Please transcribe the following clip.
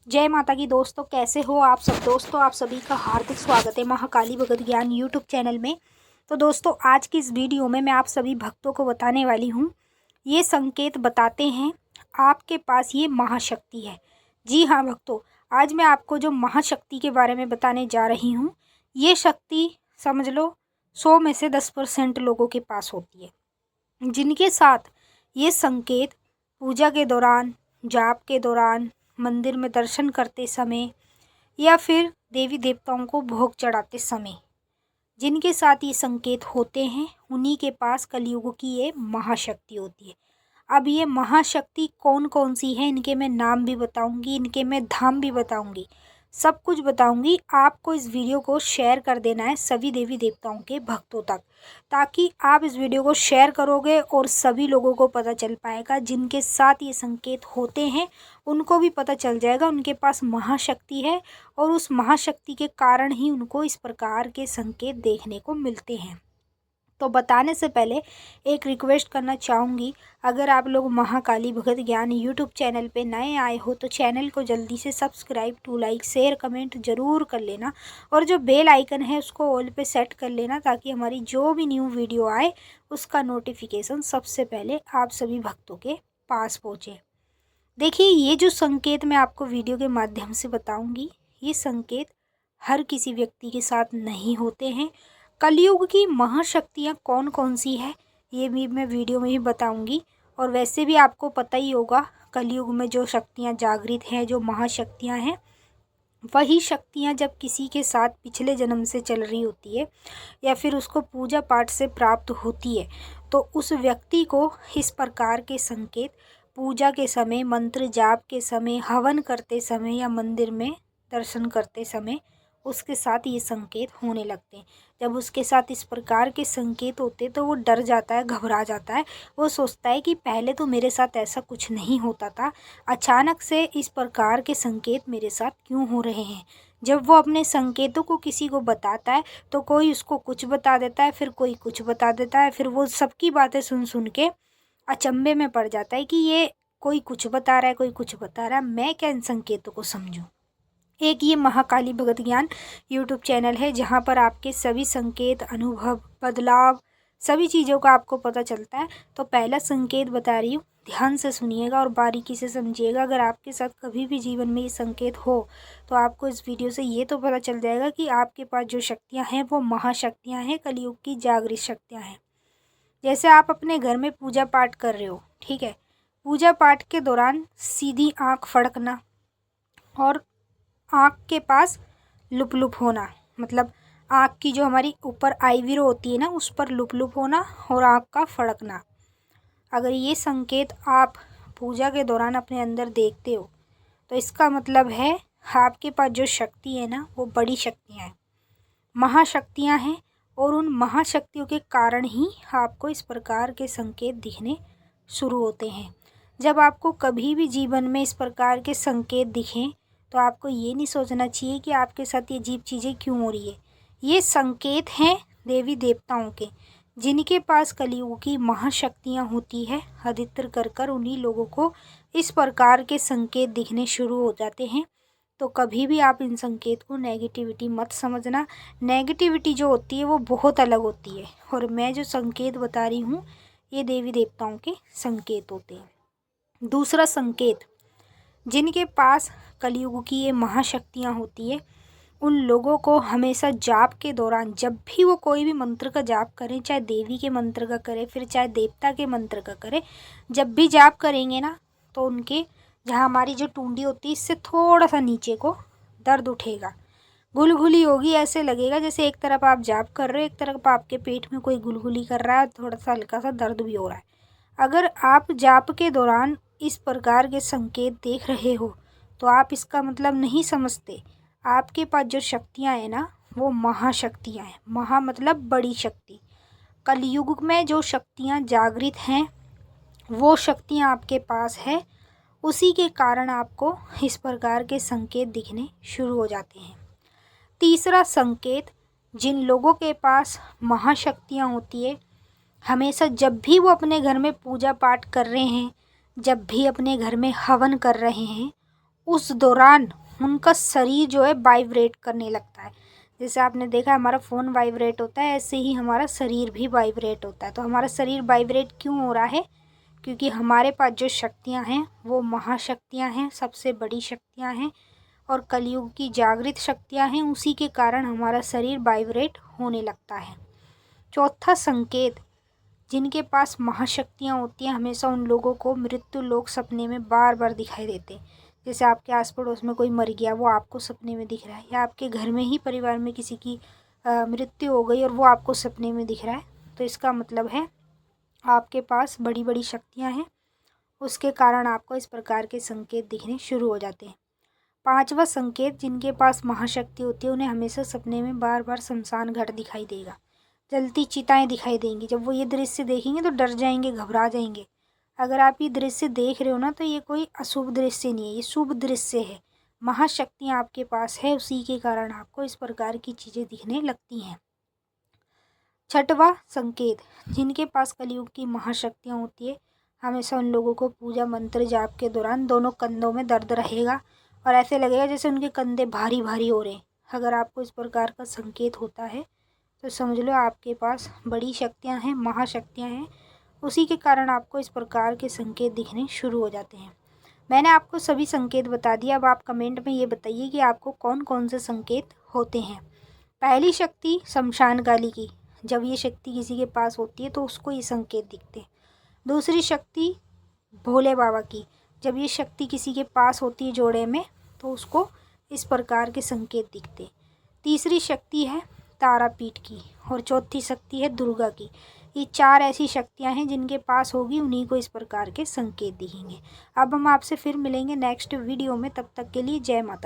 जय माता की दोस्तों, कैसे हो आप सब। दोस्तों आप सभी का हार्दिक स्वागत है महाकाली भगत ज्ञान यूट्यूब चैनल में। तो दोस्तों आज की इस वीडियो में मैं आप सभी भक्तों को बताने वाली हूँ, ये संकेत बताते हैं आपके पास ये महाशक्ति है। जी हाँ भक्तों, आज मैं आपको जो महाशक्ति के बारे में बताने जा रही हूँ, ये शक्ति समझ लो 100 में से 10% लोगों के पास होती है, जिनके साथ ये संकेत पूजा के दौरान, जाप के दौरान, मंदिर में दर्शन करते समय या फिर देवी देवताओं को भोग चढ़ाते समय जिनके साथ ये संकेत होते हैं, उन्हीं के पास कलयुग की ये महाशक्ति होती है। अब ये महाशक्ति कौन कौन सी है, इनके मैं नाम भी बताऊंगी, इनके मैं धाम भी बताऊंगी, सब कुछ बताऊंगी। आपको इस वीडियो को शेयर कर देना है सभी देवी देवताओं के भक्तों तक, ताकि आप इस वीडियो को शेयर करोगे और सभी लोगों को पता चल पाएगा, जिनके साथ ये संकेत होते हैं उनको भी पता चल जाएगा उनके पास महाशक्ति है, और उस महाशक्ति के कारण ही उनको इस प्रकार के संकेत देखने को मिलते हैं। तो बताने से पहले एक रिक्वेस्ट करना चाहूँगी, अगर आप लोग महाकाली भगत ज्ञान यूट्यूब चैनल पे नए आए हो तो चैनल को जल्दी से subscribe to like share comment ज़रूर कर लेना, और जो बेल आइकन है उसको ऑल पे सेट कर लेना, ताकि हमारी जो भी न्यू वीडियो आए उसका नोटिफिकेशन सबसे पहले आप सभी भक्तों के पास पहुँचे। देखिए, ये जो संकेत मैं आपको वीडियो के माध्यम से बताऊँगी, ये संकेत हर किसी व्यक्ति के साथ नहीं होते हैं। कलयुग की महाशक्तियाँ कौन कौन सी है ये भी मैं वीडियो में ही बताऊंगी। और वैसे भी आपको पता ही होगा, कलयुग में जो शक्तियाँ जागृत हैं, जो महाशक्तियाँ हैं, वही शक्तियाँ जब किसी के साथ पिछले जन्म से चल रही होती है या फिर उसको पूजा पाठ से प्राप्त होती है, तो उस व्यक्ति को इस प्रकार के संकेत पूजा के समय, मंत्र जाप के समय, हवन करते समय या मंदिर में दर्शन करते समय उसके साथ ये संकेत होने लगते हैं। जब उसके साथ इस प्रकार के संकेत होते तो वो डर जाता है, घबरा जाता है। वो सोचता है कि पहले तो मेरे साथ ऐसा कुछ नहीं होता था, अचानक से इस प्रकार के संकेत मेरे साथ क्यों हो रहे हैं। जब वो अपने संकेतों को किसी को बताता है तो कोई उसको कुछ बता देता है, फिर कोई कुछ बता देता है, फिर वो सबकी बातें सुन सुन के अचंभे में पड़ जाता है कि ये कोई कुछ बता रहा है, कोई कुछ बता रहा है, मैं क्या इन संकेतों को समझूं। एक ये महाकाली भगत ज्ञान यूट्यूब चैनल है, जहाँ पर आपके सभी संकेत, अनुभव, बदलाव, सभी चीज़ों का आपको पता चलता है। तो पहला संकेत बता रही हूँ, ध्यान से सुनिएगा और बारीकी से समझिएगा। अगर आपके साथ कभी भी जीवन में ये संकेत हो तो आपको इस वीडियो से ये तो पता चल जाएगा कि आपके पास जो शक्तियाँ हैं वो महाशक्तियाँ हैं, कलयुग की जागृत शक्तियाँ हैं। जैसे आप अपने घर में पूजा पाठ कर रहे हो, ठीक है, पूजा पाठ के दौरान सीधी आँख फड़कना और आँख के पास लुप लुप होना, मतलब आँख की जो हमारी ऊपर आईवीरो होती है ना, उस पर लुप लुप होना और आँख का फड़कना। अगर ये संकेत आप पूजा के दौरान अपने अंदर देखते हो तो इसका मतलब है आपके पास जो शक्ति है ना, वो बड़ी शक्तियाँ हैं, महाशक्तियाँ हैं, और उन महाशक्तियों के कारण ही आपको इस प्रकार के संकेत दिखने शुरू होते हैं। जब आपको कभी भी जीवन में इस प्रकार के संकेत दिखें तो आपको ये नहीं सोचना चाहिए कि आपके साथ ये अजीब चीज़ें क्यों हो रही है। ये संकेत हैं देवी देवताओं के, जिनके पास कलयुग की महाशक्तियाँ होती है। अधिकतर कर उन्हीं लोगों को इस प्रकार के संकेत दिखने शुरू हो जाते हैं। तो कभी भी आप इन संकेत को नेगेटिविटी मत समझना। नेगेटिविटी जो होती है वो बहुत अलग होती है, और मैं जो संकेत बता रही हूँ ये देवी देवताओं के संकेत होते हैं। दूसरा संकेत, जिनके पास कलयुग की ये महाशक्तियाँ होती है, उन लोगों को हमेशा जाप के दौरान, जब भी वो कोई भी मंत्र का जाप करें, चाहे देवी के मंत्र का करें फिर चाहे देवता के मंत्र का करें, जब भी जाप करेंगे ना तो उनके जहाँ हमारी जो टूंडी होती है इससे थोड़ा सा नीचे को दर्द उठेगा, गुलगुली होगी। ऐसे लगेगा जैसे एक तरफ आप जाप कर रहे हो, एक तरफ आपके पेट में कोई गुलगुली कर रहा है, थोड़ा सा हल्का सा दर्द भी हो रहा है। अगर आप जाप के दौरान इस प्रकार के संकेत देख रहे हो तो आप इसका मतलब नहीं समझते। आपके पास जो शक्तियाँ हैं ना, वो महाशक्तियाँ हैं। महा मतलब बड़ी शक्ति। कलयुग में जो शक्तियाँ जागृत हैं वो शक्तियाँ आपके पास है, उसी के कारण आपको इस प्रकार के संकेत दिखने शुरू हो जाते हैं। तीसरा संकेत, जिन लोगों के पास महाशक्तियाँ होती है, हमेशा जब भी वो अपने घर में पूजा पाठ कर रहे हैं, जब भी अपने घर में हवन कर रहे हैं, उस दौरान उनका शरीर जो है वाइब्रेट करने लगता है। जैसे आपने देखा हमारा फ़ोन वाइब्रेट होता है, ऐसे ही हमारा शरीर भी वाइब्रेट होता है। तो हमारा शरीर वाइब्रेट क्यों हो रहा है? क्योंकि हमारे पास जो शक्तियाँ हैं वो महाशक्तियाँ हैं, सबसे बड़ी शक्तियाँ हैं और कलयुग की जागृत शक्तियाँ हैं। उसी के कारण हमारा शरीर वाइब्रेट होने लगता है। चौथा संकेत, जिनके पास महाशक्तियाँ होती हैं हमेशा उन लोगों को मृत्यु लोग सपने में बार बार दिखाई देते हैं। जैसे आपके आस पड़ोस में कोई मर गया, वो आपको सपने में दिख रहा है, या आपके घर में ही परिवार में किसी की मृत्यु हो गई और वो आपको सपने में दिख रहा है, तो इसका मतलब है आपके पास बड़ी बड़ी शक्तियाँ हैं। उसके कारण आपको इस प्रकार के संकेत दिखने शुरू हो जाते हैं। पांचवा संकेत, जिनके पास महाशक्ति होती है उन्हें हमेशा सपने में बार बार शमशान घाट दिखाई देगा, जलती चिताएं दिखाई देंगी। जब वो ये दृश्य देखेंगे तो डर जाएंगे, घबरा जाएंगे। अगर आप ये दृश्य देख रहे हो ना, तो ये कोई अशुभ दृश्य नहीं है, ये शुभ दृश्य है। महाशक्तियाँ आपके पास है, उसी के कारण आपको इस प्रकार की चीज़ें दिखने लगती हैं। छठवां संकेत, जिनके पास कलयुग की महाशक्तियाँ होती है हमेशा उन लोगों को पूजा मंत्र जाप के दौरान दोनों कंधों में दर्द रहेगा और ऐसे लगेगा जैसे उनके कंधे भारी भारी हो रहे हैं। अगर आपको इस प्रकार का संकेत होता है तो समझ लो आपके पास बड़ी शक्तियाँ हैं, महाशक्तियाँ हैं। उसी के कारण आपको इस प्रकार के संकेत दिखने शुरू हो जाते हैं। मैंने आपको सभी संकेत बता दिए। अब आप कमेंट में ये बताइए कि आपको कौन कौन से संकेत होते हैं। पहली शक्ति शमशान काली की, जब ये शक्ति किसी के पास होती है तो उसको ये संकेत दिखते हैं। दूसरी शक्ति भोले बाबा की, जब ये शक्ति किसी के पास होती है जोड़े में तो उसको इस प्रकार के संकेत दिखते। तीसरी शक्ति है तारापीठ की और चौथी शक्ति है दुर्गा की। ये चार ऐसी शक्तियां हैं जिनके पास होगी उन्हीं को इस प्रकार के संकेत दिखेंगे। अब हम आपसे फिर मिलेंगे नेक्स्ट वीडियो में, तब तक के लिए जय माता।